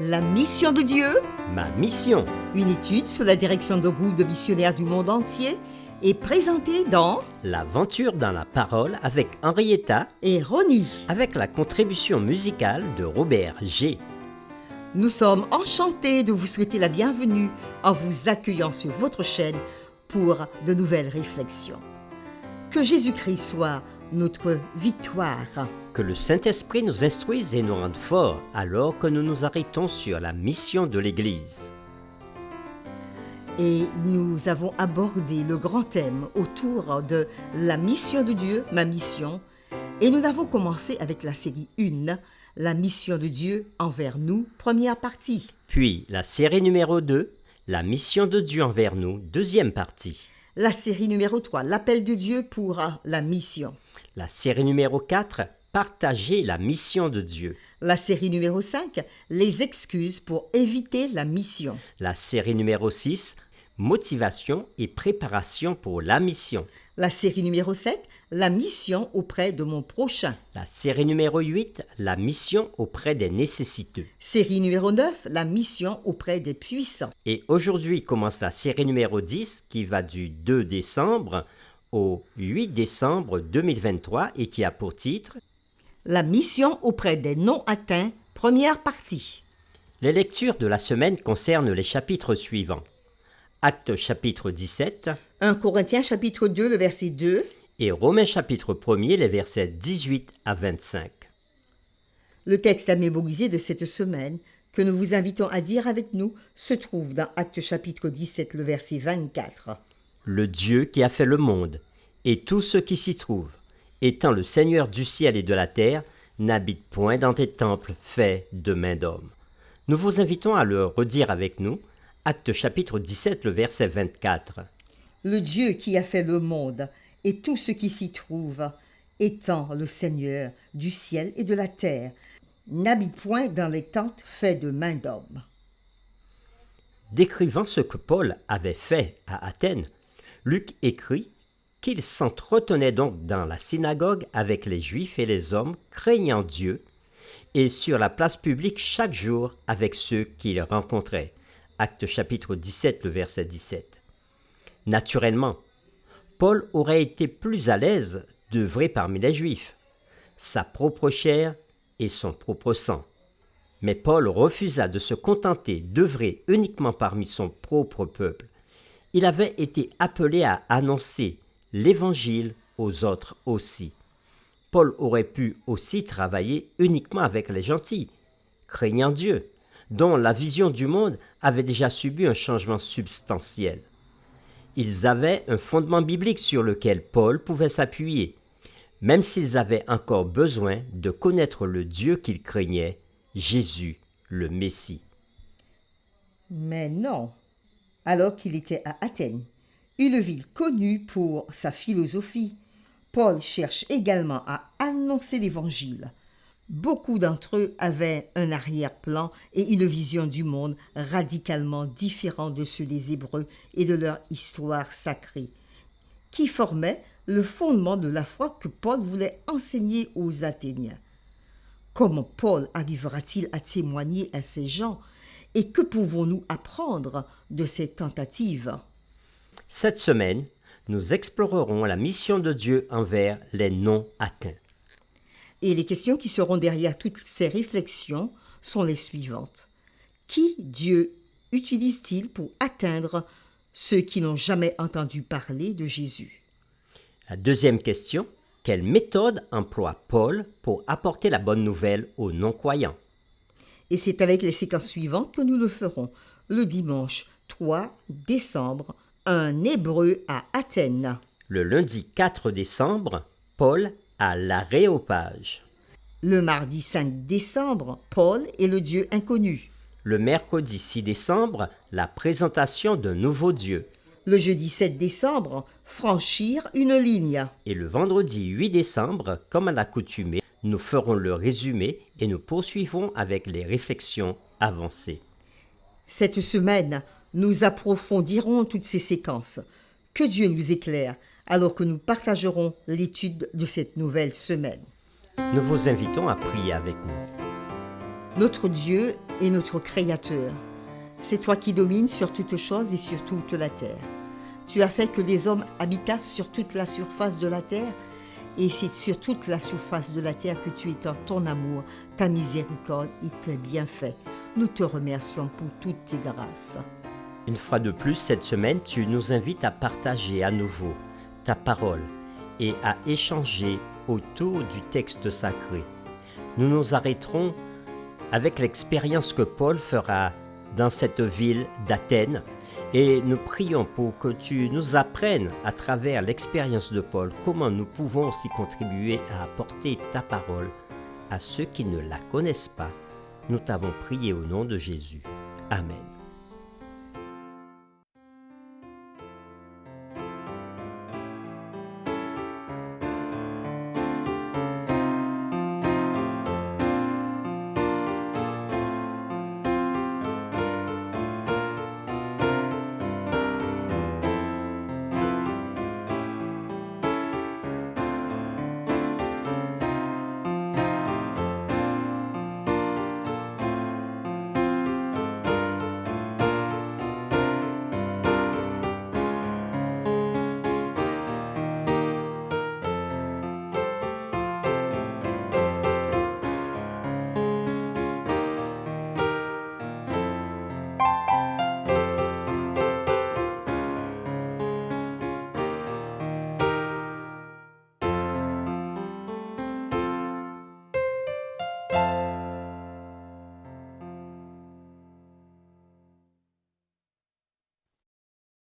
La mission de Dieu, Ma mission, une étude sous la direction de groupes de missionnaires du monde entier, est présentée dans l'aventure dans la parole avec Henrietta, et Ronnie. avec la contribution musicale de Robert G. Nous sommes enchantés de vous souhaiter la bienvenue en vous accueillant sur votre chaîne pour de nouvelles réflexions. Que Jésus-Christ soit notre victoire. Que le Saint-Esprit nous instruise et nous rende forts alors que nous nous arrêtons sur la mission de l'Église. Et nous avons abordé le grand thème autour de la mission de Dieu, ma mission. Et nous avons commencé avec la série 1, la mission de Dieu envers nous, première partie. Puis la série numéro 2, la mission de Dieu envers nous, deuxième partie. La série numéro 3, l'appel de Dieu pour la mission. La série numéro 4, partager la mission de Dieu. La série numéro 5, les excuses pour éviter la mission. La série numéro 6, motivation et préparation pour la mission. La série numéro 7, la mission auprès de mon prochain. La série numéro 8, la mission auprès des nécessiteux. Série numéro 9, la mission auprès des puissants. Et aujourd'hui commence la série numéro 10 qui va du 2 décembre au 8 décembre 2023 et qui a pour titre La mission auprès des non-atteints, première partie. Les lectures de la semaine concernent les chapitres suivants. Actes chapitre 17 1 Corinthiens chapitre 2, le verset 2. et Romains chapitre 1er, les versets 18 à 25. Le texte à mémoriser de cette semaine, que nous vous invitons à dire avec nous, se trouve dans Actes chapitre 17, le verset 24. Le Dieu qui a fait le monde et tout ce qui s'y trouve, étant le Seigneur du ciel et de la terre, n'habite point dans tes temples faits de main d'homme. Nous vous invitons à le redire avec nous, Actes chapitre 17, le verset 24. Le Dieu qui a fait le monde et tout ce qui s'y trouve, étant le Seigneur du ciel et de la terre, n'habite point dans les tentes faites de main d'homme. Décrivant ce que Paul avait fait à Athènes, Luc écrit qu'il s'entretenait donc dans la synagogue avec les Juifs et les hommes craignant Dieu, et sur la place publique chaque jour avec ceux qu'il rencontrait. Actes chapitre 17, le verset 17. Naturellement, Paul aurait été plus à l'aise d'œuvrer parmi les Juifs, sa propre chair et son propre sang. Mais Paul refusa de se contenter d'œuvrer uniquement parmi son propre peuple. Il avait été appelé à annoncer l'Évangile aux autres aussi. Paul aurait pu aussi travailler uniquement avec les gentils, craignant Dieu, dont la vision du monde avait déjà subi un changement substantiel. Ils avaient un fondement biblique sur lequel Paul pouvait s'appuyer, même s'ils avaient encore besoin de connaître le Dieu qu'ils craignaient, Jésus, le Messie. Mais non, alors qu'il était à Athènes, une ville connue pour sa philosophie, Paul cherche également à annoncer l'Évangile. Beaucoup d'entre eux avaient un arrière-plan et une vision du monde radicalement différent de ceux des Hébreux et de leur histoire sacrée, qui formait le fondement de la foi que Paul voulait enseigner aux Athéniens. Comment Paul arrivera-t-il à témoigner à ces gens et que pouvons-nous apprendre de ces tentatives? Cette semaine, nous explorerons la mission de Dieu envers les non-atteints. Et les questions qui seront derrière toutes ces réflexions sont les suivantes. Qui Dieu utilise-t-il pour atteindre ceux qui n'ont jamais entendu parler de Jésus? La deuxième question, quelle méthode emploie Paul pour apporter la bonne nouvelle aux non-croyants? Et c'est avec les séquences suivantes que nous le ferons. Le dimanche 3 décembre, un Hébreu à Athènes. Le lundi 4 décembre, Paul à l'Aréopage. Le mardi 5 décembre, Paul et le Dieu inconnu. Le mercredi 6 décembre, la présentation d'un nouveau Dieu. Le jeudi 7 décembre, franchir une ligne. Et le vendredi 8 décembre, comme à l'accoutumée, nous ferons le résumé et nous poursuivrons avec les réflexions avancées. Cette semaine, nous approfondirons toutes ces séquences. Que Dieu nous éclaire alors que nous partagerons l'étude de cette nouvelle semaine. Nous vous invitons à prier avec nous. notre Dieu et notre Créateur. C'est toi qui domines sur toutes choses et sur toute la terre. Tu as fait que les hommes habitassent sur toute la surface de la terre, et c'est sur toute la surface de la terre que tu étends ton amour, ta miséricorde et tes bienfaits. Nous te remercions pour toutes tes grâces. Une fois de plus, cette semaine, tu nous invites à partager à nouveau ta parole et à échanger autour du texte sacré. Nous nous arrêterons avec l'expérience que Paul fera dans cette ville d'Athènes et nous prions pour que tu nous apprennes à travers l'expérience de Paul comment nous pouvons aussi contribuer à apporter ta parole à ceux qui ne la connaissent pas. Nous t'avons prié au nom de Jésus. Amen.